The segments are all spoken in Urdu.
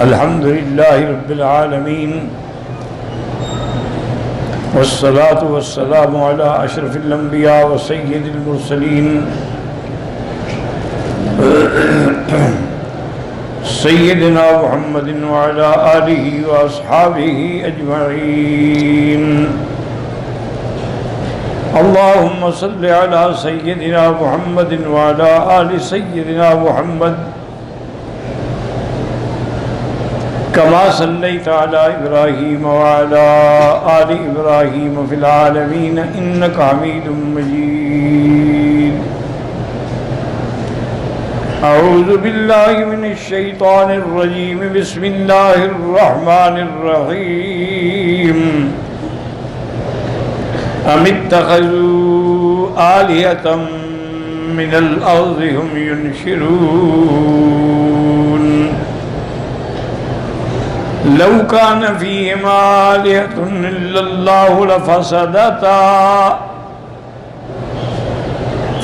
الحمد لله رب العالمين والصلاة والسلام على أشرف الأنبياء وسيد المرسلين سيدنا محمد وعلى آله وأصحابه أجمعين. اللهم صل على سيدنا محمد وعلى آل سيدنا محمد كما صليت على إبراهيم وعلى آل إبراهيم في العالمين إنك حميد مجيد. أعوذ بالله من الشيطان الرجيم. بسم الله الرحمن الرحيم. أم اتخذوا آلهة من الأرض هم ينشرون لو كان فيهما آلهة إلا الله لفسدتا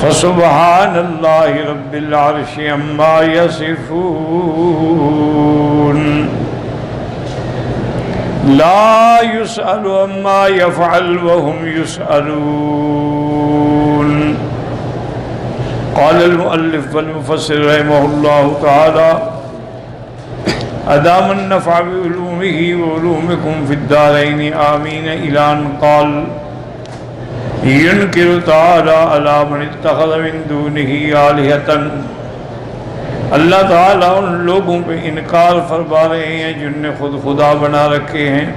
فسبحان الله رب العرش عما يصفون. لا يسأل عما يفعل وهم يسألون. قال المؤلف والمفسر رحمه الله تعالى أدام النفع بعلومه وعلومكم في الدارين آمين إلى أن قال ينكر تعالى على من اتخذ من دونه آلهة. اللہ تعالیٰ ان لوگوں پہ انکار فرما رہے ہیں جن نے خود خدا بنا رکھے ہیں.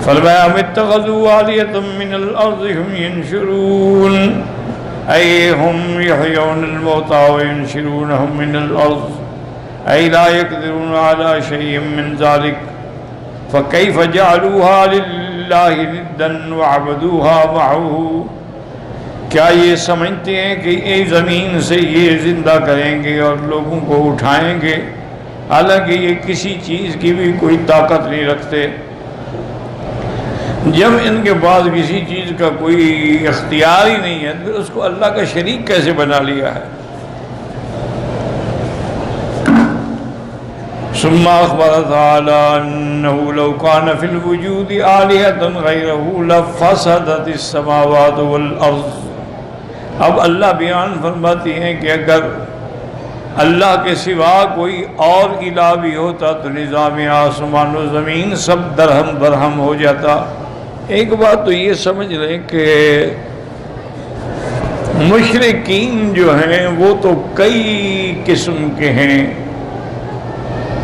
فرمایا ام اتخذوا آلهة من الأرض هم ينشرون أي هم يحيون الموتى وينشرونهم من الأرض أي لا يقدرون على شيء من ذلك فكيف جعلوها لله ندا وعبدوها معه. کیا یہ سمجھتے ہیں کہ ایک زمین سے یہ زندہ کریں گے اور لوگوں کو اٹھائیں گے حالانکہ یہ کسی چیز کی بھی کوئی طاقت نہیں رکھتے. جب ان کے پاس کسی چیز کا کوئی اختیار ہی نہیں ہے پھر اس کو اللہ کا شریک کیسے بنا لیا ہے. ثم أخبر تعالى أنه لو كان في الوجود آلهة غيره لفسدت السماوات والأرض. اب اللہ بیان فرماتی ہیں کہ اگر اللہ کے سوا کوئی اور الہ بھی ہوتا تو نظام آسمان و زمین سب درہم برہم ہو جاتا. ایک بات تو یہ سمجھ لیں کہ مشرکین جو ہیں وہ تو کئی قسم کے ہیں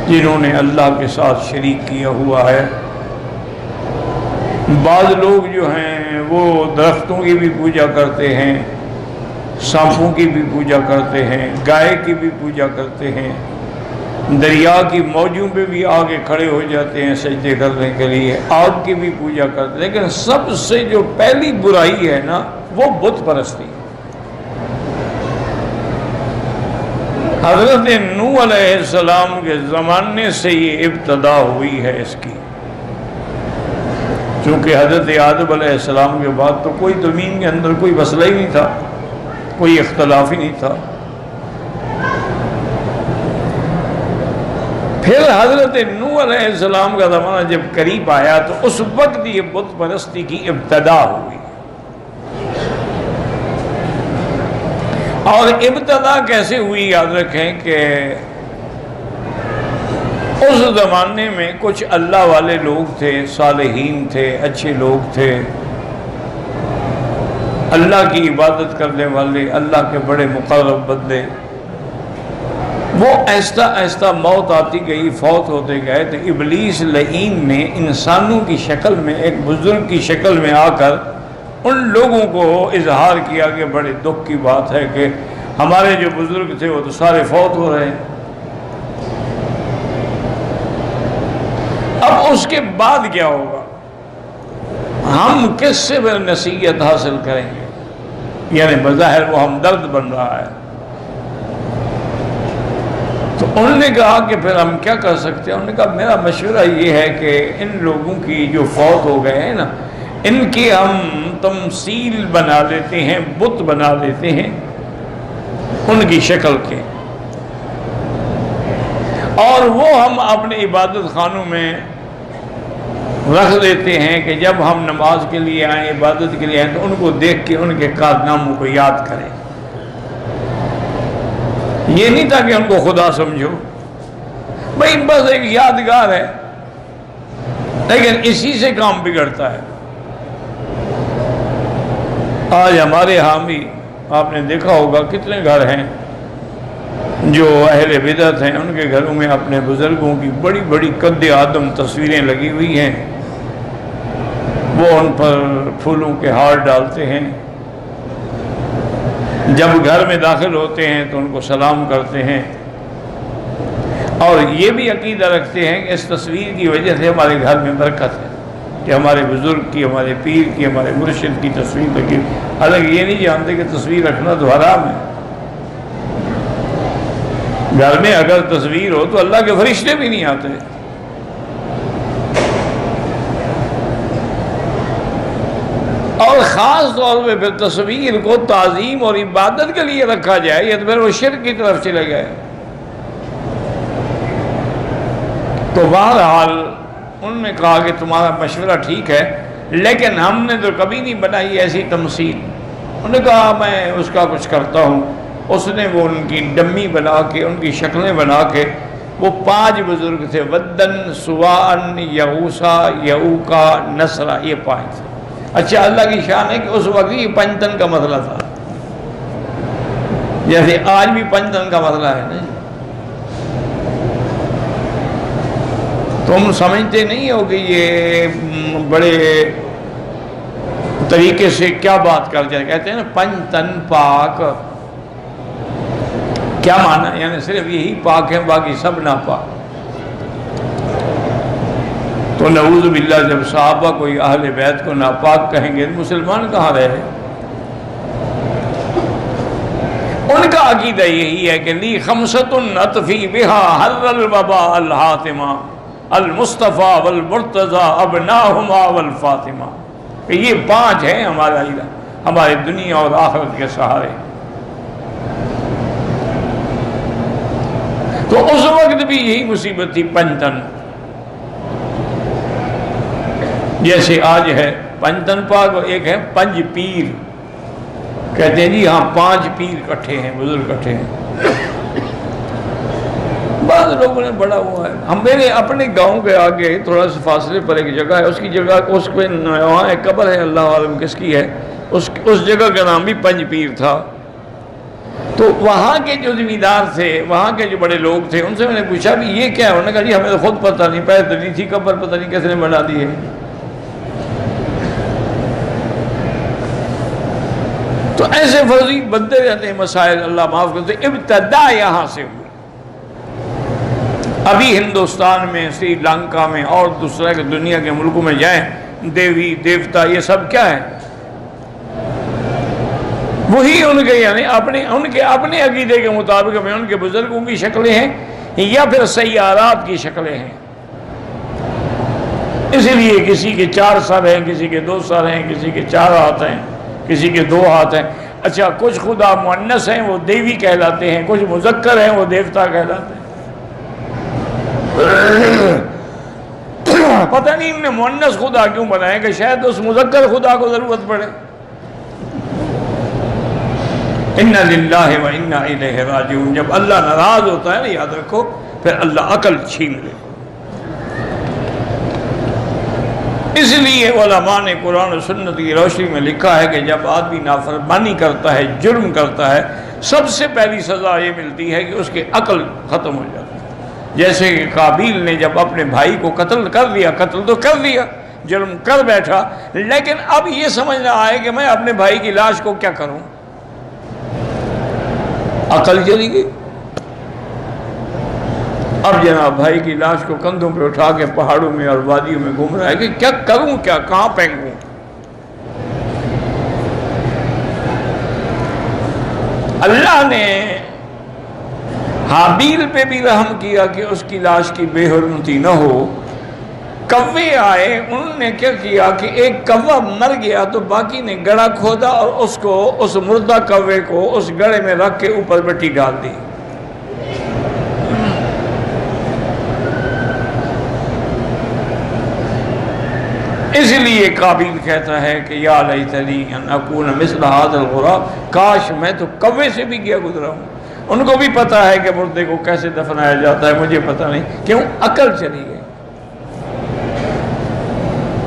جنہوں نے اللہ کے ساتھ شریک کیا ہوا ہے. بعض لوگ جو ہیں وہ درختوں کی بھی پوجا کرتے ہیں، سانپوں کی بھی پوجا کرتے ہیں، گائے کی بھی پوجا کرتے ہیں، دریا کی موجوں پہ بھی آگے کھڑے ہو جاتے ہیں سجدے کرنے کے لیے، آگ کی بھی پوجا کرتے ہیں. لیکن سب سے جو پہلی برائی ہے نا وہ بت پرستی. حضرت نوح علیہ السلام کے زمانے سے یہ ابتدا ہوئی ہے اس کی. چونکہ حضرت آدم علیہ السلام کے بعد تو کوئی زمین کے اندر کوئی مسئلہ ہی نہیں تھا، کوئی اختلاف ہی نہیں تھا. پھر حضرت نوح علیہ السلام کا زمانہ جب قریب آیا تو اس وقت یہ بت پرستی کی ابتدا ہوئی. اور ابتدا کیسے ہوئی یاد رکھیں کہ اس زمانے میں کچھ اللہ والے لوگ تھے، صالحین تھے، اچھے لوگ تھے، اللہ کی عبادت کرنے والے، اللہ کے بڑے مقرب بندے. وہ آہستہ آہستہ موت آتی گئی، فوت ہوتے گئے تو ابلیس لعین نے انسانوں کی شکل میں ایک بزرگ کی شکل میں آ کر ان لوگوں کو اظہار کیا کہ بڑے دکھ کی بات ہے کہ ہمارے جو بزرگ تھے وہ تو سارے فوت ہو رہے ہیں. اب اس کے بعد کیا ہوگا؟ ہم کس سے نصیحت حاصل کریں گے؟ یعنی بظاہر وہ ہمدرد بن رہا ہے. تو انہوں نے کہا کہ پھر ہم کیا کر سکتے ہیں؟ انہوں نے کہا میرا مشورہ یہ ہے کہ ان لوگوں کی جو فوت ہو گئے ہیں نا ان کی ہم تمثیل بنا لیتے ہیں، بت بنا لیتے ہیں ان کی شکل کے، اور وہ ہم اپنے عبادت خانوں میں رکھ دیتے ہیں کہ جب ہم نماز کے لیے آئیں، عبادت کے لیے آئیں، تو ان کو دیکھ کے ان کے کارناموں کو یاد کریں۔ یہ نہیں تھا کہ ان کو خدا سمجھو، بھائی بس ایک یادگار ہے، لیکن اسی سے کام بگڑتا ہے۔ آج ہمارے ہاں بھی آپ نے دیکھا ہوگا کتنے گھر ہیں جو اہل بدعت ہیں، ان کے گھروں میں اپنے بزرگوں کی بڑی بڑی قد آدم تصویریں لگی ہوئی ہیں، وہ ان پر پھولوں کے ہار ڈالتے ہیں، جب گھر میں داخل ہوتے ہیں تو ان کو سلام کرتے ہیں، اور یہ بھی عقیدہ رکھتے ہیں کہ اس تصویر کی وجہ سے ہمارے گھر میں برکت ہے، کہ ہمارے بزرگ کی، ہمارے پیر کی، ہمارے مرشد کی تصویر لگی۔ حالانکہ یہ نہیں جانتے کہ تصویر رکھنا تو حرام ہے۔ گھر میں اگر تصویر ہو تو اللہ کے فرشتے بھی نہیں آتے۔ اور خاص طور پہ پھر تصویر کو تعظیم اور عبادت کے لیے رکھا جائے، یہ تو پھر وہ شرک کی طرف چلے گئے۔ تو بہرحال انہوں نے کہا کہ تمہارا مشورہ ٹھیک ہے، لیکن ہم نے تو کبھی نہیں بنائی ایسی تمثیل۔ انہوں نے کہا میں اس کا کچھ کرتا ہوں۔ اس نے وہ ان کی ڈمی بنا کے، ان کی شکلیں بنا کے، وہ 5 بزرگ تھے، ودن، سواعن، یغوثا، یعوقا، نصرا، یہ 5 تھے۔ اچھا، اللہ کی شان ہے کہ اس وقت یہ پنجتن کا مسئلہ تھا، جیسے آج بھی پنجتن کا مسئلہ ہے نا۔ تم سمجھتے نہیں ہو کہ یہ بڑے طریقے سے کیا بات کر جائے، کہتے ہیں نا پنجتن پاک، کیا معنی؟ یعنی صرف یہی پاک ہے، باقی سب ناپاک۔ تو نعوذ باللہ جب صحابہ کوئی اہل بیت کو ناپاک کہیں گے، مسلمان کہاں رہے؟ ان کا عقیدہ یہی ہے کہ لی خمسۃ اطفی بہا حر الوباء الحاتمہ المصطفیٰ والمرتضیٰ ابناہما والفاطمہ، کہ یہ 5 ہیں ہمارے دنیا اور آخرت کے سہارے۔ تو اس وقت بھی یہی مصیبت تھی، پنجتن، جیسے آج ہے پنجتن پاک، اور ایک ہے پنج پیر، کہتے ہیں جی ہاں 5 پیر کٹھے ہیں، بزرگ کٹھے ہیں۔ بعض لوگوں نے بڑا ہوا ہے، ہم میرے اپنے گاؤں کے آگے تھوڑا سا فاصلے پر ایک جگہ ہے، اس کی جگہ اس پہ وہاں ایک قبر ہے، اللہ عالم کس کی ہے، اس جگہ کا نام بھی پنج پیر تھا۔ تو وہاں کے جو زمیندار تھے، وہاں کے جو بڑے لوگ تھے، ان سے میں نے پوچھا بھی یہ کیا ہے؟ انہوں نے کہا جی ہمیں تو خود پتہ نہیں، پہلے تو نہیں تھی قبر، پتہ نہیں کس نے بنا دی ہے۔ تو ایسے فرضی بنتے رہتے ہیں مسائل، اللہ معاف کرتے۔ ابتدا یہاں سے ہوئی۔ ابھی ہندوستان میں، سری لنکا میں اور دوسرے کے دنیا کے ملکوں میں جائیں، دیوی دیوتا یہ سب کیا ہے؟ وہی ان کے، یعنی ان کے اپنے عقیدے کے مطابق میں ان کے بزرگوں کی شکلیں ہیں، یا پھر سیارات کی شکلیں ہیں۔ اس لیے کسی کے 4 سر ہیں، کسی کے 2 سر ہیں، کسی کے 4 ہاتھ ہیں، کسی کے 2 ہاتھ ہیں۔ اچھا، کچھ خدا مؤنث ہیں، وہ دیوی کہلاتے ہیں، کچھ مذکر ہیں، وہ دیوتا کہلاتے ہیں۔ پتہ نہیں انہوں نے مؤنث خدا کیوں بنائے، کہ شاید اس مذکر خدا کو ضرورت پڑے۔ اِنَّ لِلَّهِ وَإِنَّا إِلَيْهِ رَاجِعُونَ۔ جب اللہ ناراض ہوتا ہے نا، یاد رکھو، پھر اللہ عقل چھین لے۔ اس لیے علماء نے قرآن و سنت کی روشنی میں لکھا ہے کہ جب آدمی نافرمانی کرتا ہے، جرم کرتا ہے، سب سے پہلی سزا یہ ملتی ہے کہ اس کی عقل ختم ہو جاتی ہے۔ جیسے کہ قابیل نے جب اپنے بھائی کو قتل کر دیا، قتل تو کر دیا، جرم کر بیٹھا، لیکن اب یہ سمجھنا آئے کہ میں اپنے بھائی کی لاش کو کیا کروں، عقل چلی گئی۔ اب جناب بھائی کی لاش کو کندھوں پہ اٹھا کے پہاڑوں میں اور وادیوں میں گھوم رہا ہے کہ کیا کروں، کیا کہاں پھینکوں۔ اللہ نے حابیل پہ بھی رحم کیا کہ اس کی لاش کی بے حرمتی نہ ہو۔ کوے آئے، انہوں نے کیا کیا کہ ایک کوا مر گیا تو باقی نے گڑھا کھودا اور اس مردہ کوے کو اس گڑھے میں رکھ کے اوپر مٹی ڈال دی۔ اس لیے قابیل کہتا ہے کہ یا لیتنی ان اکون مثل ھذا الغراب، کاش میں تو کوے سے بھی گیا گزرا ہوں۔ ان کو بھی پتہ ہے کہ مردے کو کیسے دفنایا جاتا ہے، مجھے پتہ نہیں، کیوں؟ عقل چلی گئی۔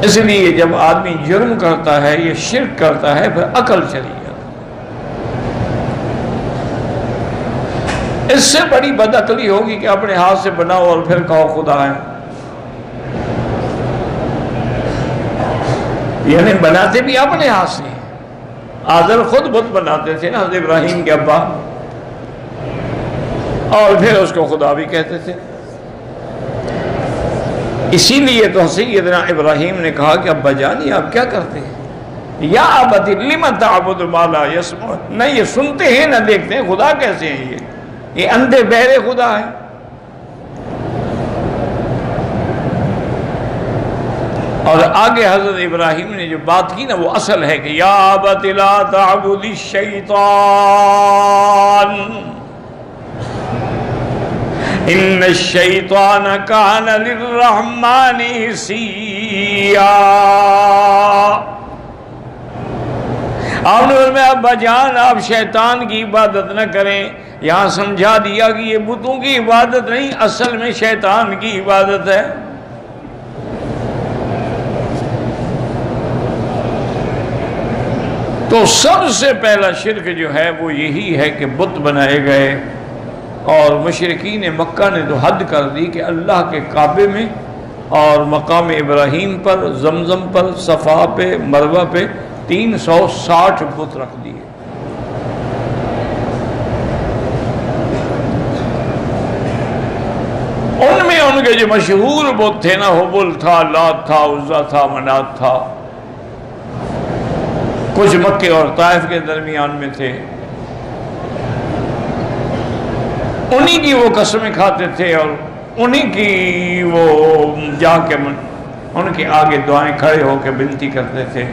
اس لیے جب آدمی جرم کرتا ہے یہ شرک کرتا ہے، پھر عقل چلی جاتی ہے۔ اس سے بڑی بدعقلی ہوگی کہ اپنے ہاتھ سے بناؤ اور پھر کہو خدا ہے، یعنی بناتے بھی اپنے ہاتھ سے۔ آزر خود بت بناتے تھے نا، حضرت ابراہیم کے ابا، اور پھر اس کو خدا بھی کہتے تھے۔ اسی لیے تو سیدنا ابراہیم نے کہا کہ ابا جانی آپ کیا کرتے ہیں؟ یا ابت لم تعبد ما لا یسمع، نہ یہ سنتے ہیں نہ دیکھتے ہیں، خدا کیسے ہیں یہ اندھے بہرے خدا ہیں۔ اور آگے حضرت ابراہیم نے جو بات کی نا وہ اصل ہے کہ یا ابت لا تعبد الشیطان ان الشیطان کان للرحمن عصیا۔ آپ نے فرمایا ابا جان آپ شیطان کی عبادت نہ کریں، یہاں سمجھا دیا کہ یہ بتوں کی عبادت نہیں، اصل میں شیطان کی عبادت ہے۔ تو سب سے پہلا شرک جو ہے وہ یہی ہے کہ بت بنائے گئے، اور مشرکین مکہ نے تو حد کر دی کہ اللہ کے کعبے میں اور مقام ابراہیم پر، زمزم پر، صفا پہ، مروہ پہ 360 بت رکھ دیے۔ ان میں ان کے جو مشہور بت تھے نا، حبل تھا، لات تھا، عزا تھا، منات تھا، کچھ مکے اور طائف کے درمیان میں تھے، انہی کی وہ قسمیں کھاتے تھے اور انہی کی وہ جا کے ان کے آگے دعائیں کھڑے ہو کے بنتی کرتے تھے۔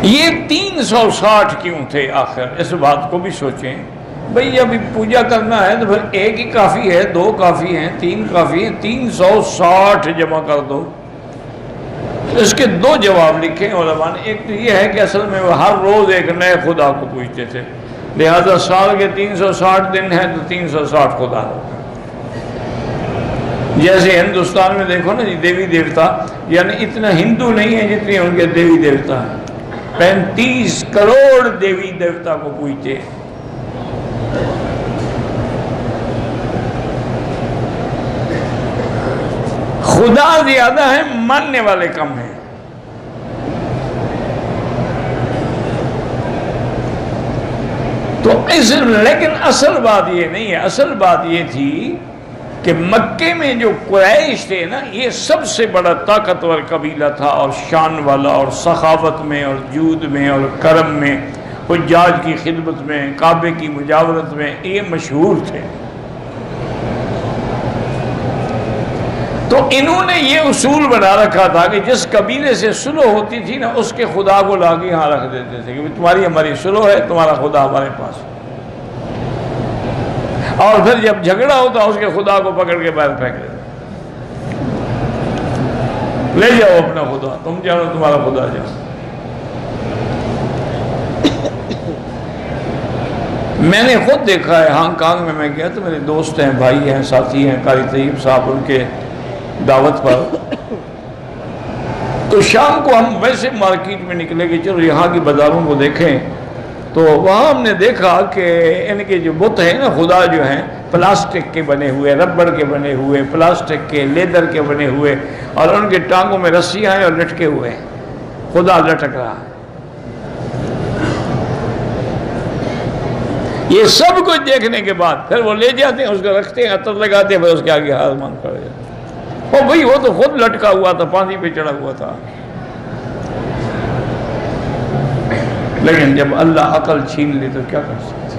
یہ 360 کیوں تھے آخر؟ اس بات کو بھی سوچیں بھئی، ابھی پوجا کرنا ہے تو پھر ایک ہی کافی ہے، 2 کافی ہیں، 3 کافی ہیں، 360 جمع کر دو۔ اس کے 2 جواب لکھے علماء نے۔ ایک تو یہ ہے کہ اصل میں وہ ہر روز ایک نئے خدا کو پوجتے تھے، لہذا سال کے 360 دن ہیں تو 360 خدا ہوگا۔ جیسے ہندوستان میں دیکھو نا جی، دیوی دیوتا، یعنی اتنا ہندو نہیں ہے جتنی ان کے دیوی دیوتا ہیں، 35 کروڑ دیوی دیوتا کو پوجتے ہیں۔ خدا زیادہ ہے، ماننے والے کم ہیں۔ تو لیکن اصل بات یہ نہیں ہے، اصل بات یہ تھی کہ مکے میں جو قریش تھے نا، یہ سب سے بڑا طاقتور قبیلہ تھا، اور شان والا، اور سخاوت میں اور جود میں اور کرم میں، حجاج کی خدمت میں، کعبے کی مجاورت میں یہ مشہور تھے۔ تو انہوں نے یہ اصول بنا رکھا تھا کہ جس قبیلے سے صلح ہوتی تھی نا، اس کے خدا کو لا کے یہاں رکھ دیتے تھے کہ تمہاری ہماری صلح ہے، تمہارا خدا ہمارے پاس۔ اور پھر جب جھگڑا ہوتا اس کے خدا کو پکڑ کے باہر پھینک دیتے، لے جاؤ اپنا خدا، تم جانو تمہارا خدا جانو۔ میں نے خود دیکھا ہے، ہانگ کانگ میں گیا تو میرے دوست ہیں، بھائی ہیں، ساتھی ہیں، قاری طیب صاحب، ان کے دعوت پر، تو شام کو ہم ویسے مارکیٹ میں نکلے کہ چلو یہاں کی بازاروں کو دیکھیں، تو وہاں ہم نے دیکھا کہ ان کے جو بت ہیں نا، خدا جو ہیں پلاسٹک کے بنے ہوئے، ربڑ کے بنے ہوئے، پلاسٹک کے، لیدر کے بنے ہوئے، اور ان کے ٹانگوں میں رسیاں ہیں اور لٹکے ہوئے ہیں، خدا لٹک رہا ہے۔ یہ سب کچھ دیکھنے کے بعد پھر وہ لے جاتے ہیں، اس کو رکھتے ہیں، عطر لگاتے ہیں، پھر اس کے آگے ہاتھ مان کھڑے جاتے ہیں۔ اور بھئی وہ تو خود لٹکا ہوا تھا، پانی پہ چڑھا ہوا تھا۔ لیکن جب اللہ عقل چھین لے تو کیا کر سکتے؟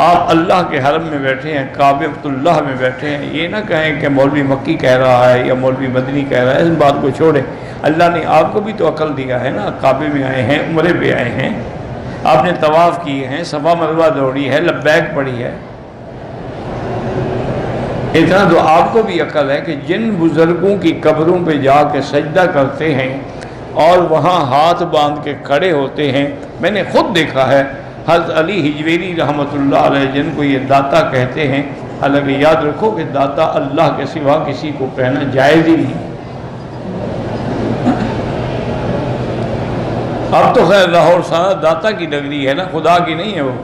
آپ اللہ کے حرم میں بیٹھے ہیں، کعبۃ اللہ میں بیٹھے ہیں، یہ نہ کہیں کہ مولوی مکی کہہ رہا ہے یا مولوی مدنی کہہ رہا ہے، اس بات کو چھوڑیں۔ اللہ نے آپ کو بھی تو عقل دیا ہے نا، کعبے میں آئے ہیں، عمرے پہ آئے ہیں، آپ نے طواف کیے ہیں، صفا مروہ دوڑی ہے، لبیک پڑھی ہے، اتنا تو آپ کو بھی عقل ہے کہ جن بزرگوں کی قبروں پہ جا کے سجدہ کرتے ہیں اور وہاں ہاتھ باندھ کے کھڑے ہوتے ہیں، میں نے خود دیکھا ہے، حضرت علی حجویری رحمۃ اللہ علیہ جن کو یہ داتا کہتے ہیں، حالانکہ یاد رکھو کہ داتا اللہ کے سوا کسی کو کہنا جائز ہی نہیں۔ اب تو خیر لاہور سارا داتا کی نگری ہے نا، خدا کی نہیں ہے وہ۔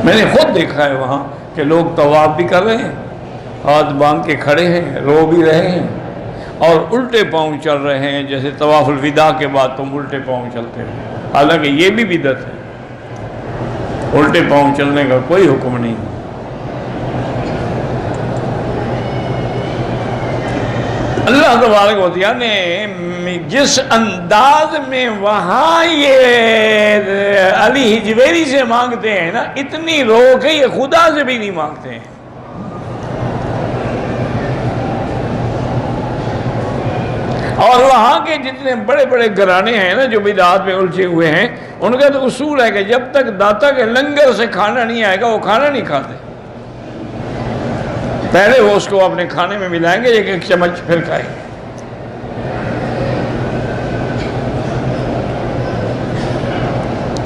میں نے خود دیکھا ہے وہاں کہ لوگ طواف بھی کر رہے ہیں، ہاتھ باندھ کے کھڑے ہیں، رو بھی رہے ہیں، اور الٹے پاؤں چل رہے ہیں، جیسے طواف الوداع کے بعد تم الٹے پاؤں چلتے ہو، حالانکہ یہ بھی بدعت ہے، الٹے پاؤں چلنے کا کوئی حکم نہیں۔ اللہ تبارک و تعالیٰ نے جس انداز میں وہاں یہ علی حجویری سے مانگتے ہیں نا، اتنی رو کہ یہ خدا سے بھی نہیں مانگتے ہیں۔ اور وہاں کے جتنے بڑے بڑے گھرانے ہیں نا جو بدعات میں الجھے ہوئے ہیں، ان کا تو اصول ہے کہ جب تک داتا کے لنگر سے کھانا نہیں آئے گا وہ کھانا نہیں کھاتے، پہلے وہ اس کو اپنے کھانے میں ملائیں گے، ایک ایک چمچ پھر کھائیں گے۔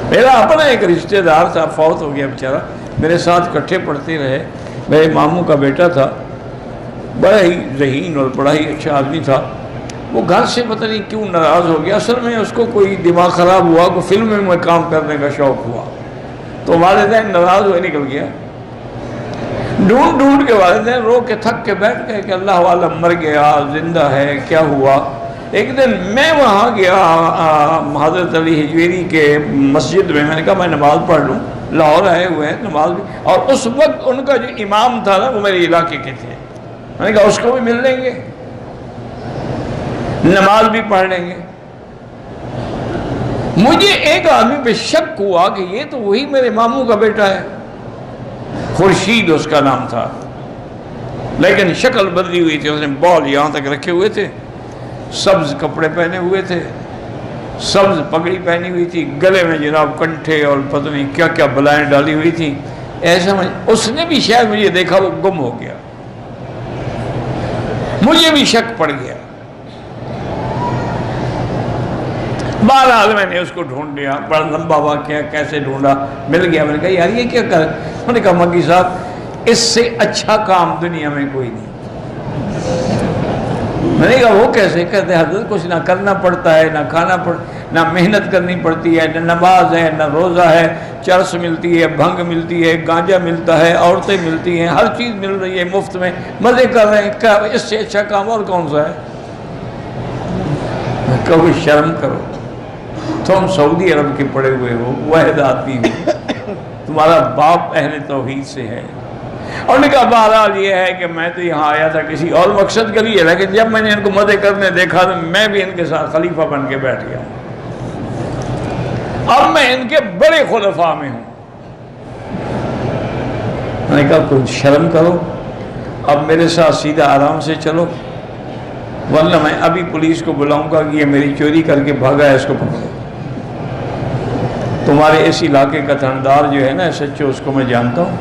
میرا اپنا ایک رشتہ دار تھا، فوت ہو گیا بیچارہ، میرے ساتھ اکٹھے پڑھتے رہے، میرے ماموں کا بیٹا تھا، بڑا ہی ذہین اور بڑا ہی اچھا آدمی تھا۔ وہ گھر سے پتہ نہیں کیوں ناراض ہو گیا، اصل میں اس کو کوئی دماغ خراب ہوا، کوئی فلم میں کام کرنے کا شوق ہوا، تو والدین ناراض ہوئے نکل گیا۔ ڈھونڈ ڈھونڈ کے والدین رو کے تھک کے بیٹھ گئے کہ اللہ والا مر گیا، زندہ ہے، کیا ہوا۔ ایک دن میں وہاں گیا حضرت علی حجویری کے مسجد میں نے کہا میں نماز پڑھ لوں، لاہور آئے ہوئے ہیں نماز بھی، اور اس وقت ان کا جو امام تھا نا وہ میرے علاقے کے تھے، میں نے کہا اس کو بھی مل لیں گے، نماز بھی پڑھ لیں گے۔ مجھے ایک آدمی پہ شک ہوا کہ یہ تو وہی میرے ماموں کا بیٹا ہے، خورشید اس کا نام تھا، لیکن شکل بدلی ہوئی تھی، اس نے بال یہاں تک رکھے ہوئے تھے، سبز کپڑے پہنے ہوئے تھے، سبز پگڑی پہنی ہوئی تھی، گلے میں جناب کنٹھے اور پتہ نہیں کیا کیا بلائیں ڈالی ہوئی تھی، ایسا اس نے بھی شاید مجھے دیکھا، وہ گم ہو گیا، مجھے بھی شک پڑ گیا۔ بہرحال میں نے اس کو ڈھونڈ لیا، بڑا لمبا واقعہ، کیسے ڈھونڈا، مل گیا۔ میں نے کہا یار یہ کیا کر، میں نے کہا مکی صاحب اس سے اچھا کام دنیا میں کوئی نہیں۔ میں نے کہا وہ کیسے؟ کہتے حضرت کچھ نہ کرنا پڑتا ہے، نہ کھانا نہ محنت کرنی پڑتی ہے، نہ نماز ہے، نہ روزہ ہے، چرس ملتی ہے، بھنگ ملتی ہے، گانجا ملتا ہے، عورتیں ملتی ہیں، ہر چیز مل رہی ہے مفت میں، مزے کر رہے ہیں، کیا اس سے اچھا کام اور کون سا ہے؟ کبھی شرم کرو، تم سعودی عرب کے پڑے ہوئے ہو، واحد آدمی ہو، تمہارا باپ اہل توحید سے ہے۔ اور نے کہا بہرحال یہ ہے کہ میں تو یہاں آیا تھا کسی اور مقصد کے لیے، لیکن جب میں نے ان کو مدد کرنے دیکھا تو میں بھی ان کے ساتھ خلیفہ بن کے بیٹھ گیا ہوں، اب میں ان کے بڑے خلفاء میں ہوں۔ میں نے کہا کچھ شرم کرو، اب میرے ساتھ سیدھا آرام سے چلو، ورنہ میں ابھی پولیس کو بلاؤں گا کہ یہ میری چوری کر کے بھاگا ہے، اس کو پکڑو۔ تمہارے اس علاقے کا تھندار جو ہے نا ایس ایچ او، اس کو میں جانتا ہوں،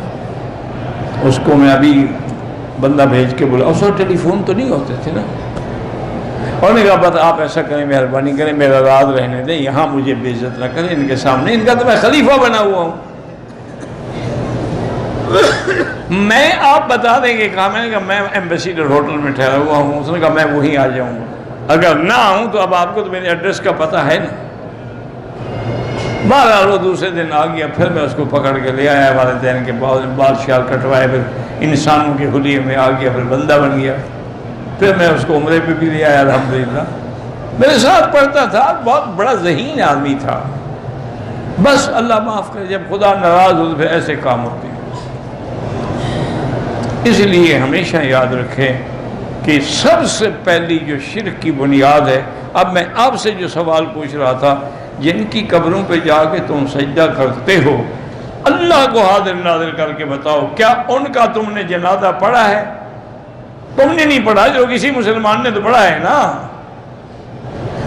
اس کو میں ابھی بندہ بھیج کے بلا، اس وقت ٹیلی فون تو نہیں ہوتے تھے نا۔ اور نے کہا بس آپ ایسا کریں، مہربانی کریں، میرا راز رہنے دیں، یہاں مجھے بے عزت نہ کریں ان کے سامنے، ان کا تو میں خلیفہ بنا ہوا ہوں۔ میں آپ بتا دیں گے کہا، میں نے کہا میں ایمبیسیڈر ہوٹل میں ٹھہرا ہوا ہوں، اس نے کہا میں وہیں آ جاؤں گا، اگر نہ آؤں تو اب آپ کو تو میرے ایڈریس کا پتہ ہے نا۔ بہرحال وہ دوسرے دن آ گیا، پھر میں اس کو پکڑ کے لے آیا، والدین کے بال شال کٹوائے، پھر انسانوں کے حلیے میں آ گیا، پھر بندہ بن گیا، پھر میں اس کو عمرے پہ بھی لے آیا الحمدللہ۔ میرے ساتھ پڑھتا تھا، بہت بڑا ذہین آدمی تھا، بس اللہ معاف کرے جب خدا ناراض ہو تو پھر ایسے کام ہوتے ہیں۔ اس لیے ہمیشہ یاد رکھیں کہ سب سے پہلی جو شرک کی بنیاد ہے، اب میں آپ سے جو سوال پوچھ رہا تھا، جن کی قبروں پہ جا کے تم سجدہ کرتے ہو، اللہ کو حاضر ناظر کر کے بتاؤ کیا ان کا تم نے جنازہ پڑھا ہے؟ تم نے نہیں پڑھا، جو کسی مسلمان نے تو پڑھا ہے نا۔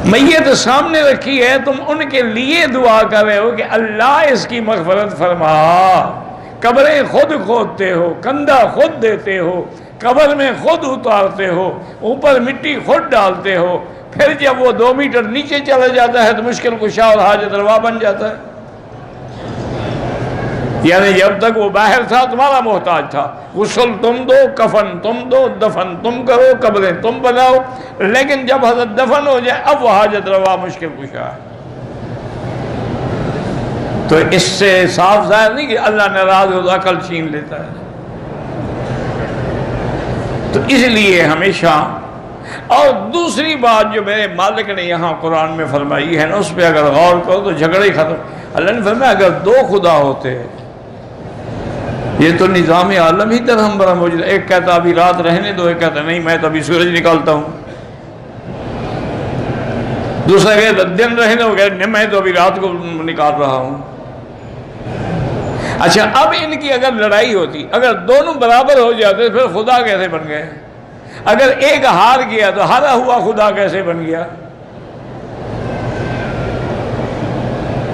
میت سامنے رکھی ہے، تم ان کے لیے دعا کر رہے ہو کہ اللہ اس کی مغفرت فرما، قبریں خود کھودتے ہو، کندھا خود دیتے ہو، قبر میں خود اتارتے ہو، اوپر مٹی خود ڈالتے ہو، پھر جب وہ 2 میٹر نیچے چلا جاتا ہے تو مشکل کشا اور حاجت روا بن جاتا ہے۔ یعنی جب تک وہ باہر تھا تمہارا محتاج تھا، غسل تم دو، کفن تم دو، دفن تم کرو، قبریں تم بناؤ، لیکن جب حضرت دفن ہو جائے اب وہ حاجت روا مشکل کشا ہے۔ تو اس سے صاف ظاہر نہیں کہ اللہ ناراض ہو تو عقل چھین لیتا ہے۔ تو اس لیے ہمیشہ، اور دوسری بات جو میرے مالک نے یہاں قرآن میں فرمائی ہے نا، اس پہ اگر غور کرو تو جھگڑے ہی ختم۔ اللہ نے فرمایا اگر 2 خدا ہوتے، یہ تو نظام عالم ہی درہم برہم ہو جاتا، ایک کہتا ابھی رات رہنے دو، ایک کہتا نہیں میں تو ابھی سورج نکالتا ہوں، دوسرا کہتا دن رہنے دو، کہتا میں تو ابھی رات کو نکال رہا ہوں۔ اچھا اب ان کی اگر لڑائی ہوتی، اگر دونوں برابر ہو جاتے پھر خدا کیسے بن گئے؟ اگر ایک ہار گیا تو ہارا ہوا خدا کیسے بن گیا؟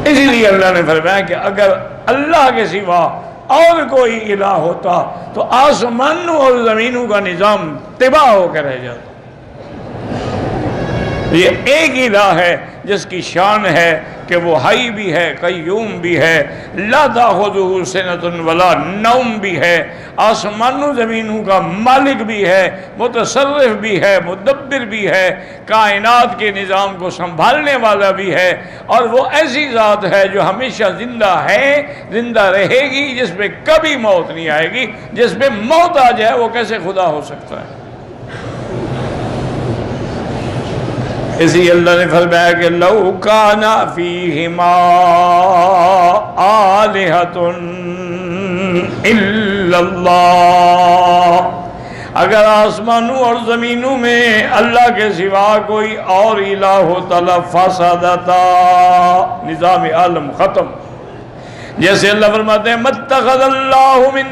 اسی لیے اللہ نے فرمایا کہ اگر اللہ کے سوا اور کوئی الہ ہوتا تو آسمانوں اور زمینوں کا نظام تباہ ہو کے رہ جاتا۔ یہ ایک الہ ہے جس کی شان ہے کہ وہ حی بھی ہے، قیوم بھی ہے، لا تأخذہ سنۃ ولا نوم بھی ہے، آسمانوں زمینوں کا مالک بھی ہے، متصرف بھی ہے، مدبر بھی ہے، کائنات کے نظام کو سنبھالنے والا بھی ہے، اور وہ ایسی ذات ہے جو ہمیشہ زندہ ہے، زندہ رہے گی، جس پہ کبھی موت نہیں آئے گی۔ جس پہ موت آ جائے وہ کیسے خدا ہو سکتا ہے؟ اسی اللہ نے فرمایا کہ لو کان فیہما آلہۃ الا اللہ، اگر آسمانوں اور زمینوں میں اللہ کے سوا کوئی اور الہ ہوتا لفسدتا، نظام عالم ختم۔ جیسے اللہ فرماتے ہیں مَتَّخَذَ اللَّهُ مِن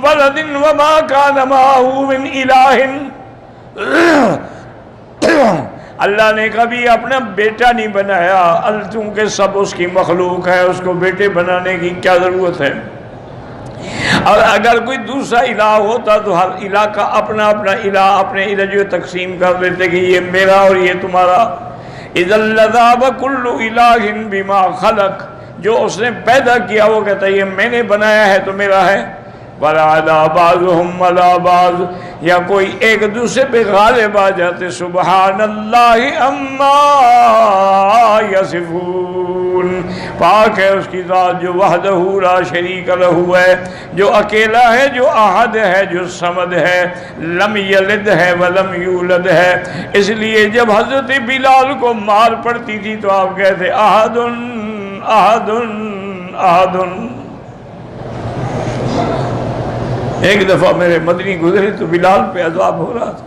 وَلَدٍ وَمَا كَانَ مَعَهُ مِنْ إِلَٰهٍ، اللہ نے کبھی اپنا بیٹا نہیں بنایا، چونکہ سب اس کی مخلوق ہے، اس کو بیٹے بنانے کی کیا ضرورت ہے؟ اور اگر کوئی دوسرا الہ ہوتا تو ہر الہ کا اپنا اپنا الہ، اپنے الہ جو تقسیم کر دیتے کہ یہ میرا اور یہ تمہارا۔ اِذَا لَذَهَبَ كُلُّ إِلَٰهٍ بِمَا خَلَقَ، جو اس نے پیدا کیا وہ کہتا ہے یہ میں نے بنایا ہے تو میرا ہے۔ وَلَعَلَىٰ بَعْضُهُمْ عَلَىٰ بَعْضٍ، یا کوئی ایک دوسرے پہ غالب آ جاتے۔ سبحان اللہ عما یصفون، پاک ہے اس کی ذات جو وحدہ لا شریک لہ ہے، جو اکیلا ہے، جو احد ہے، جو صمد ہے، لم یلد ہے ولم یولد ہے۔ اس لیے جب حضرت بلال کو مار پڑتی تھی تو آپ کہتے احد احد احد۔ ایک دفعہ میرے مدنی گزرے تو بلال پہ عذاب ہو رہا تھا۔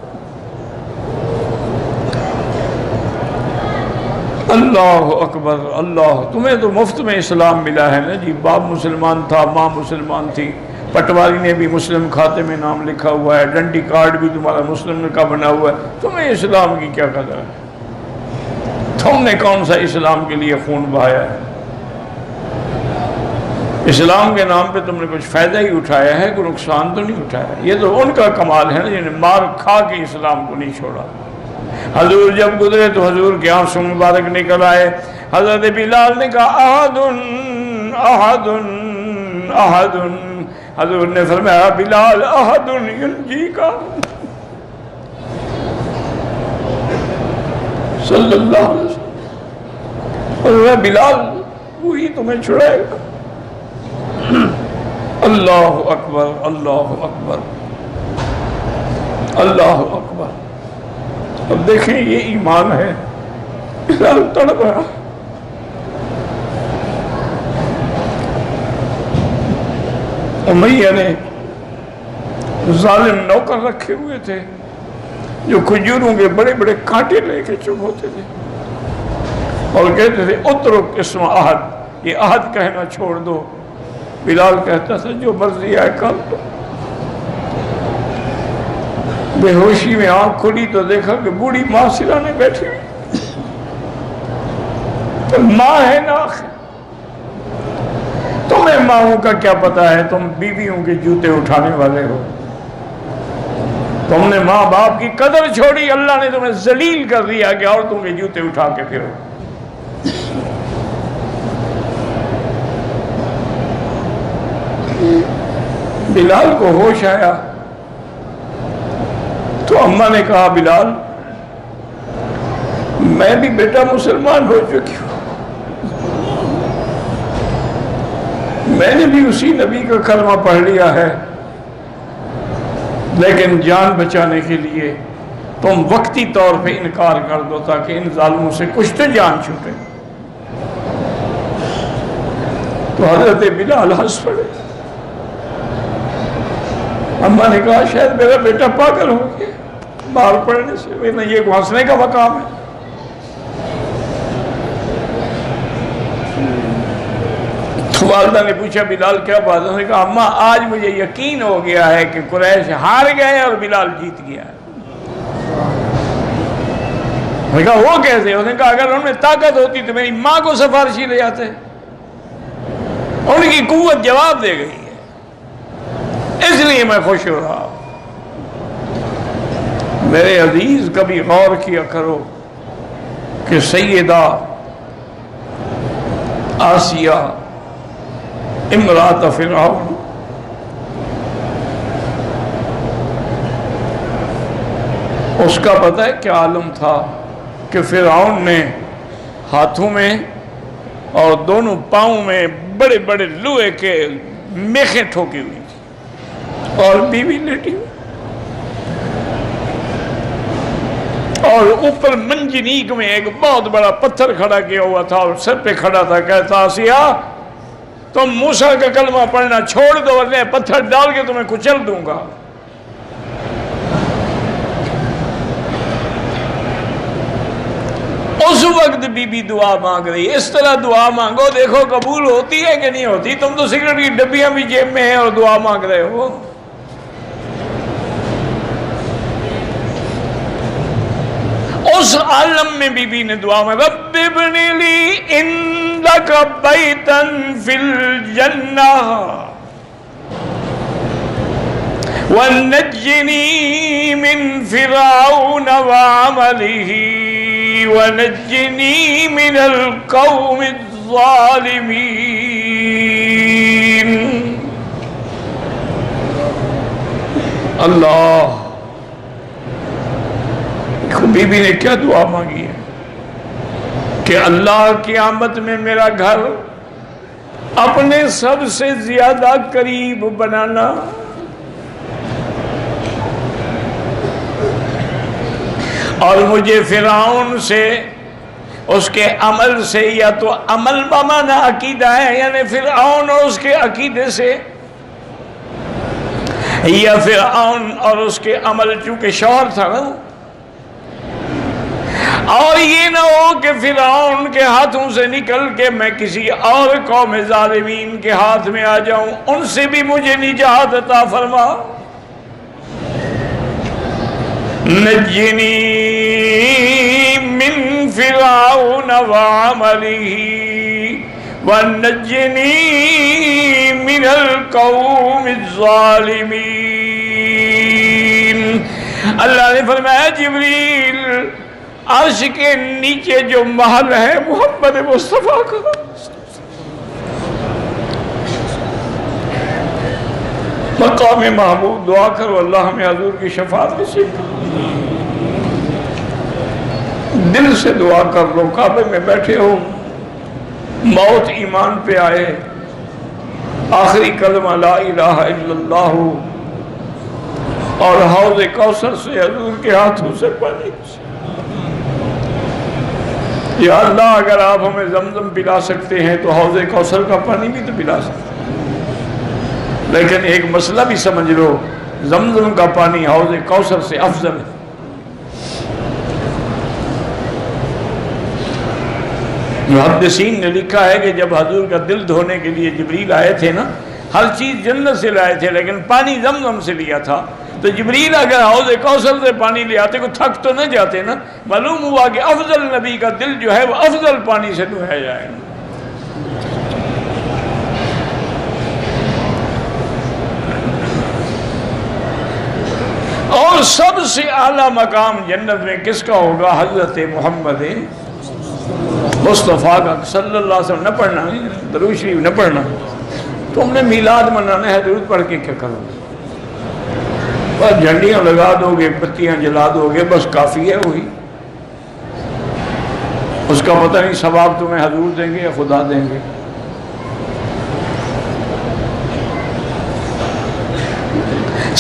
اللہ اکبر اللہ، تمہیں تو مفت میں اسلام ملا ہے نا جی، باپ مسلمان تھا، ماں مسلمان تھی، پٹواری نے بھی مسلم کھاتے میں نام لکھا ہوا ہے، ڈنڈی کارڈ بھی تمہارا مسلم کا بنا ہوا ہے، تمہیں اسلام کی کیا قدر ہے؟ تم نے کون سا اسلام کے لیے خون بہایا ہے؟ اسلام کے نام پہ تم نے کچھ فائدہ ہی اٹھایا ہے، کوئی نقصان تو نہیں اٹھایا۔ یہ تو ان کا کمال ہے نا جنہیں مار کھا کے اسلام کو نہیں چھوڑا۔ حضور جب گزرے تو حضور کے آنسو مبارک نکل آئے۔ حضرت بلال نے کہا احد احد احد، حضور نے فرمایا بلال احد ینجی کا، صلی اللہ علیہ وسلم، اور بلال وہی تمہیں چھڑائے گا۔ اللہ اکبر اللہ اکبر اللہ اکبر۔ اب دیکھیں یہ ایمان ہے، بلال تڑپ رہا۔ امیہ نے ظالم نوکر رکھے ہوئے تھے جو کھجوروں کے بڑے بڑے کانٹے لے کے چپ ہوتے تھے اور کہتے تھے اترک اسم احد، یہ احد کہنا چھوڑ دو۔ بلال کہتا تھا جو مرضی آئے کر دو۔ بے ہوشی میں آنکھ کھلی تو دیکھا کہ بوڑھی ماں سرانے بیٹھی ہوئی، تو ماں ہے نا، تمہیں ماؤں کا کیا پتا ہے، تم بیویوں کے جوتے اٹھانے والے ہو، تم نے ماں باپ کی قدر چھوڑی، اللہ نے تمہیں ذلیل کر دیا کہ عورتوں کے جوتے اٹھا کے پھرو۔ بلال کو ہوش آیا تو اماں نے کہا بلال میں بھی بیٹا مسلمان ہو چکی ہوں، میں نے بھی اسی نبی کا کلمہ پڑھ لیا ہے، لیکن جان بچانے کے لیے تم وقتی طور پہ انکار کر دو تاکہ ان ظالموں سے کچھ تو جان چھوٹے۔ تو حضرت بلال ہنس پڑے۔ اماں نے کہا شاید میرا بیٹا پاگل ہو گیا مار پڑنے سے، یہ ہنسنے کا مقام ہے۔ تو والدہ نے پوچھا بلال کیا بات ہے؟ انہوں نے کہا اماں آج مجھے یقین ہو گیا ہے کہ قریش ہار گئے اور بلال جیت گیا ہے۔ انہوں نے کہا وہ کیسے؟ انہوں نے کہا اگر ان میں طاقت ہوتی تو میری ماں کو سفارشی لے جاتے، ان کی قوت جواب دے گئی ہے، اس لیے میں خوش ہو رہا ہوں۔ میرے عزیز کبھی غور کیا کرو کہ سیدہ آسیہ امرات فرعون اس کا پتہ ہے کیا عالم تھا کہ فرعون نے ہاتھوں میں اور دونوں پاؤں میں بڑے بڑے لوہے کے میخیں ٹھوکی ہوئی تھی اور بیوی لیٹی ہوئی، اور اوپر منجنیق میں ایک بہت بڑا پتھر کھڑا کیا ہوا تھا اور سر پہ کھڑا تھا۔ کہتا آسیہ تم موسیٰ کا کلمہ پڑھنا چھوڑ دو ورنہ پتھر ڈال کے تمہیں کچل دوں گا۔ اس وقت بی بی دعا مانگ رہی، اس طرح دعا مانگو دیکھو قبول ہوتی ہے کہ نہیں ہوتی۔ تم تو سگریٹ کی ڈبیاں بھی جیب میں ہیں اور دعا مانگ رہے ہو۔ اس عالم میں بی بی نے دعا میں رب ابن لی عندک بیتا فی الجنہ ونجنی من فرعون وعملہ ونجنی من القوم الظالمین۔ اللہ، بی بی نے کیا دعا مانگی ہے کہ اللہ قیامت میں میرا گھر اپنے سب سے زیادہ قریب بنانا، اور مجھے فرعون سے اس کے عمل سے، یا تو عمل بمانا عقیدہ ہے یعنی فرعون اور اس کے عقیدے سے، یا فرعون اور اس کے عمل چونکہ شوہر تھا نا، اور یہ نہ ہو کہ فرعون کے ہاتھوں سے نکل کے میں کسی اور قوم ظالمین کے ہاتھ میں آ جاؤں، ان سے بھی مجھے نجات عطا فرما۔ نجنی من فرعون وعملہ ونجنی من القوم الظالمین۔ اللہ نے فرمایا جبریل عرش کے نیچے جو محل ہے محمد مصطفیٰ کا، مقام محبوب، دعا کرو اللہ ہمیں حضور کی شفاعت نصیب کرے۔ دل سے دعا کر لو، کعبے میں بیٹھے ہو، موت ایمان پہ آئے، آخری کلمہ لا الہ الا اللہ اور حوض کوثر سے حضور کے ہاتھوں سے پانی سے، یا اللہ اگر آپ ہمیں زمزم پلا سکتے ہیں تو حوض کوثر کا پانی بھی تو پلا سکتے ہیں، لیکن ایک مسئلہ بھی سمجھ لو، زمزم کا پانی حوض کوثر سے افضل ہے۔ محدثین نے لکھا ہے کہ جب حضور کا دل دھونے کے لیے جبریل آئے تھے نا، ہر چیز جنت سے لائے تھے لیکن پانی زمزم سے لیا تھا، تو جبریل اگر حوض کوثر سے پانی لے آتے کو تھک تو نہ جاتے نا۔ معلوم ہوا کہ افضل نبی کا دل جو ہے وہ افضل پانی سے دھویا جائے گا۔ اور سب سے اعلیٰ مقام جنت میں کس کا ہوگا؟ حضرت محمد مصطفیٰ کا صلی اللہ علیہ وسلم. نہ پڑھنا، درود شریف نہ پڑھنا. تم نے میلاد منانا ہے، درود پڑھ کے کیا کرو؟ بس جھنڈیاں لگا دو گے، بتیاں جلا دو گے، بس کافی ہے وہی. اس کا پتہ نہیں ثواب تمہیں حضور دیں گے یا خدا دیں گے.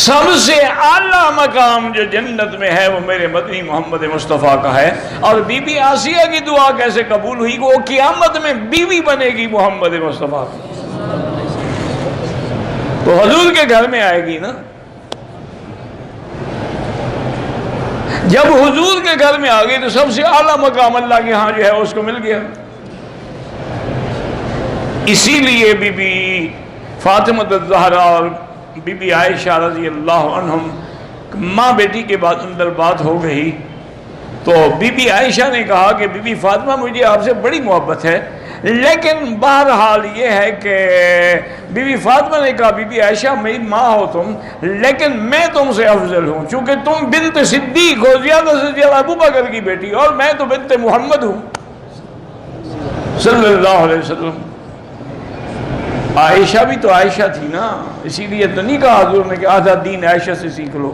سب سے اعلیٰ مقام جو جنت میں ہے وہ میرے مدنی محمد مصطفیٰ کا ہے. اور بی بی آسیہ کی دعا کیسے قبول ہوئی؟ وہ قیامت میں بیوی بنے گی محمد مصطفیٰ کی، تو حضور کے گھر میں آئے گی نا. جب حضور کے گھر میں آ گئی تو سب سے اعلیٰ مقام اللہ کے ہاں جو ہے اس کو مل گیا. اسی لیے بی بی فاطمہ الزہرا اور بی بی عائشہ رضی اللہ عنہم ماں بیٹی کے بعد اندر بات ہو گئی تو بی بی عائشہ نے کہا کہ بی بی فاطمہ مجھے آپ سے بڑی محبت ہے، لیکن بہرحال یہ ہے کہ بی بی فاطمہ نے کہا بی بی عائشہ میری ماں ہو تم، لیکن میں تم سے افضل ہوں، چونکہ تم بنت صدیق ہو، زیادہ سے زیادہ ابو بکر کی بیٹی، اور میں تو بنت محمد ہوں صلی اللہ علیہ وسلم. عائشہ بھی تو عائشہ تھی نا، اسی لیے تو نہیں کہا حضور نے کہ آدھا دین عائشہ سے سیکھ لو.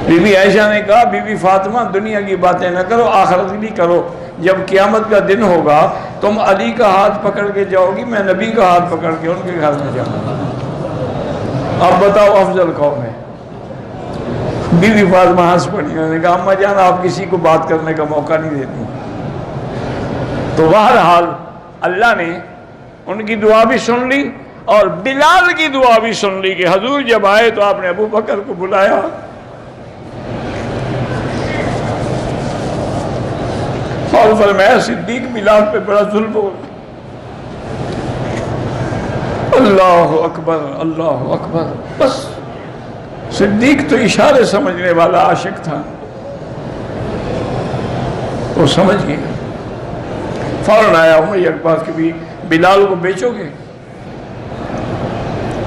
بی بی عائشہ نے کہا بی بی فاطمہ دنیا کی باتیں نہ کرو، آخرت بھی کرو. جب قیامت کا دن ہوگا تم علی کا ہاتھ پکڑ کے جاؤ گی، میں نبی کا ہاتھ پکڑ کے ان کے گھر میں جاؤں گا. اب بتاؤ افضل کون ہے؟ بی بی فاطمہ ہنس پڑی، انہوں نے کہا اماں جان آپ کسی کو بات کرنے کا موقع نہیں دیتی. تو بہرحال اللہ نے ان کی دعا بھی سن لی اور بلال کی دعا بھی سن لی کہ حضور جب آئے تو آپ نے ابو بکر کو بلایا. اور فرمایا صدیق بلال پہ بڑا ظلم ہو. اللہ اکبر اللہ اکبر. بس صدیق تو اشارے سمجھنے والا عاشق تھا، وہ سمجھ گیا. فوراً آیا امیہ کے پاس کہ بھی بلال کو بیچو گے؟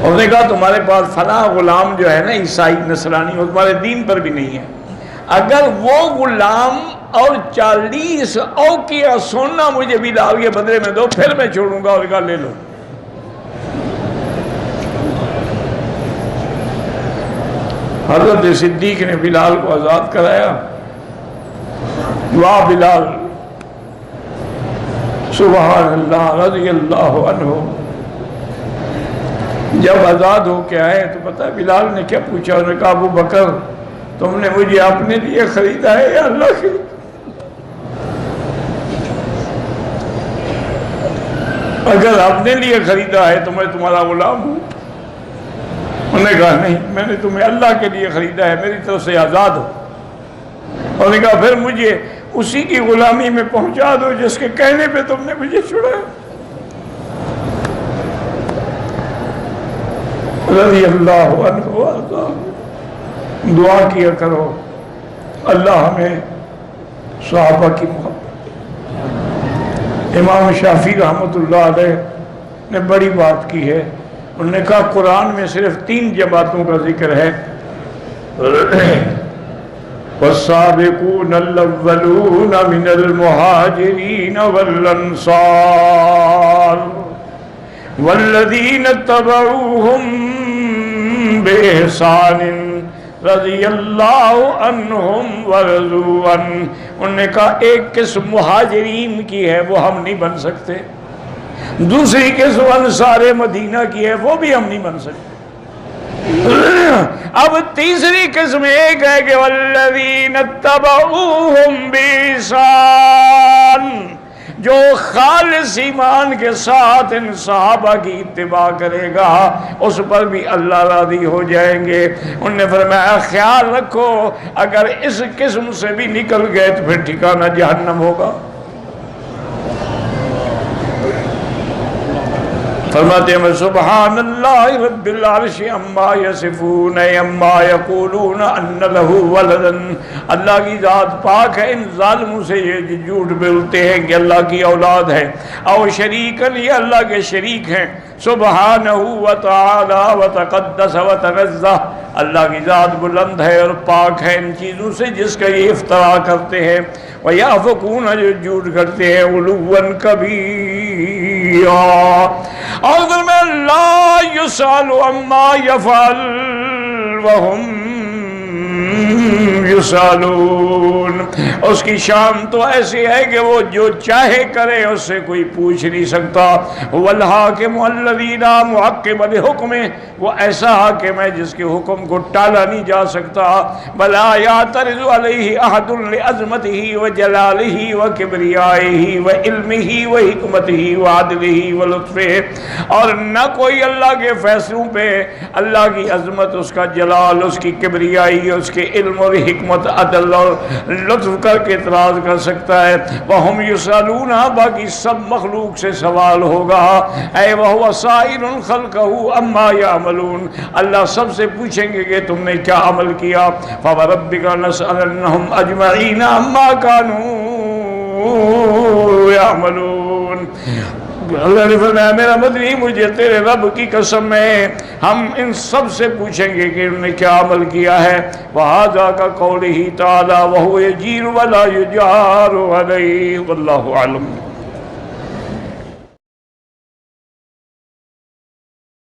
اور نے کہا تمہارے پاس فلاں غلام جو ہے نا عیسائی نصرانی، وہ تمہارے دین پر بھی نہیں ہے، اگر وہ غلام اور 40 اوقیہ سونا مجھے بلال کے بدلے میں دو پھر میں چھوڑوں گا. اور کہا لے لو. حضرت صدیق نے بلال کو آزاد کرایا. واہ بلال سبحان اللہ رضی اللہ عنہ. جب آزاد ہو کے آئے تو پتہ بلال نے کیا پوچھا؟ انہوں نے کہا ابو بکر تم نے مجھے اپنے لیے خریدا ہے یا اللہ کے لیے؟ اگر اپنے لیے خریدا ہے تو میں تمہارا غلام ہوں. انہوں نے کہا نہیں، میں نے تمہیں اللہ کے لیے خریدا ہے، میری طرف سے آزاد ہو. انہوں نے کہا پھر مجھے اسی کی غلامی میں پہنچا دو جس کے کہنے پہ تم نے مجھے چھڑایا. رضی اللہ عنہ. دعا کیا کرو اللہ ہمیں صحابہ کی محبت. امام شافعی رحمۃ اللہ علیہ نے بڑی بات کی ہے. انہوں نے کہا قرآن میں صرف 3 جماعتوں کا ذکر ہے. والسابقون الاولون من المہاجرین والانصار والذین اتبعوہم بإحسان رضی اللہ عنہم ورضوا عنہ. انہوں نے کہا ایک قسم مہاجرین کی ہے وہ ہم نہیں بن سکتے، دوسری قسم انصار مدینہ کی ہے وہ بھی ہم نہیں بن سکتے. اب تیسری قسم ایک ہے کہ والذین اتبعوہم بإحسان، جو خالص ایمان کے ساتھ ان صحابہ کی اتباع کرے گا اس پر بھی اللہ راضی ہو جائیں گے. انہوں نے فرمایا خیال رکھو اگر اس قسم سے بھی نکل گئے تو پھر ٹھکانہ جہنم ہوگا. فرماتے ہیں سبحان اللہ رب العرش عما یصفون عما یقولون ان له ولدا. اللہ کی ذات پاک ہے ان ظالموں سے یہ جھوٹ بولتے ہیں کہ اللہ کی اولاد ہے. او شریکن، یہ اللہ کے شریک ہیں. سبحانہ وتعالی وتقدس وتنزہ، اللہ کی ذات بلند ہے اور پاک ہے ان چیزوں سے جس کا یہ افتراء کرتے ہیں، وَيَعْفُقُونَ جو جھوٹ کرتے ہیں، عُلُوًّا کبیرا، اور فرمایا لا يُسْأَلُ عَمَّا يَفْعَلُ وَهُمْ یسالون، اس کی شان تو ایسی ہے کہ وہ جو چاہے کرے، اس سے کوئی پوچھ نہیں سکتا۔ والحاکم الذی لا معقب لحکمہ، وہ ایسا حاکم ہے جس کے حکم کو ٹالا نہیں جا سکتا۔ ولا یعترض علیہ احد لعظمتہ وجلالہ وکبریائہ وعلمہ وحکمتہ وعدلہ ولطفہ، اور نہ کوئی اللہ کے فیصلوں پہ اللہ کی عظمت، اس کا جلال، اس کی کبریائی، اس کے علم اور حکمت، عدل اور لطف کر کے اعتراض کر سکتا ہے۔ وَهُمْ يُسْأَلُونَ، باقی سب مخلوق سے سوال ہوگا۔ اے وَهُوَ سَائِلٌ خَلْقَهُ عَمَّا يَعْمَلُونَ، اللہ سب سے پوچھیں گے کہ تم نے کیا عمل کیا۔ فَوَرَبِّكَ لَنَسْأَلَنَّهُمْ أَجْمَعِينَ عَمَّا كَانُوا يَعْمَلُونَ۔ اللہ نے فرمایا میرا مدنی مجھے تیرے رب کی قسم ہے، ہم ان سب سے پوچھیں گے کہ انہوں نے کیا عمل کیا ہے۔ وَهَذَا كَقَوْلِهِ تَعَالَى وَهُوَ يَجِيرُ وَلَا يُجَارُ عَلَيْهِ، وَاللَّهُ أَعْلَمُ۔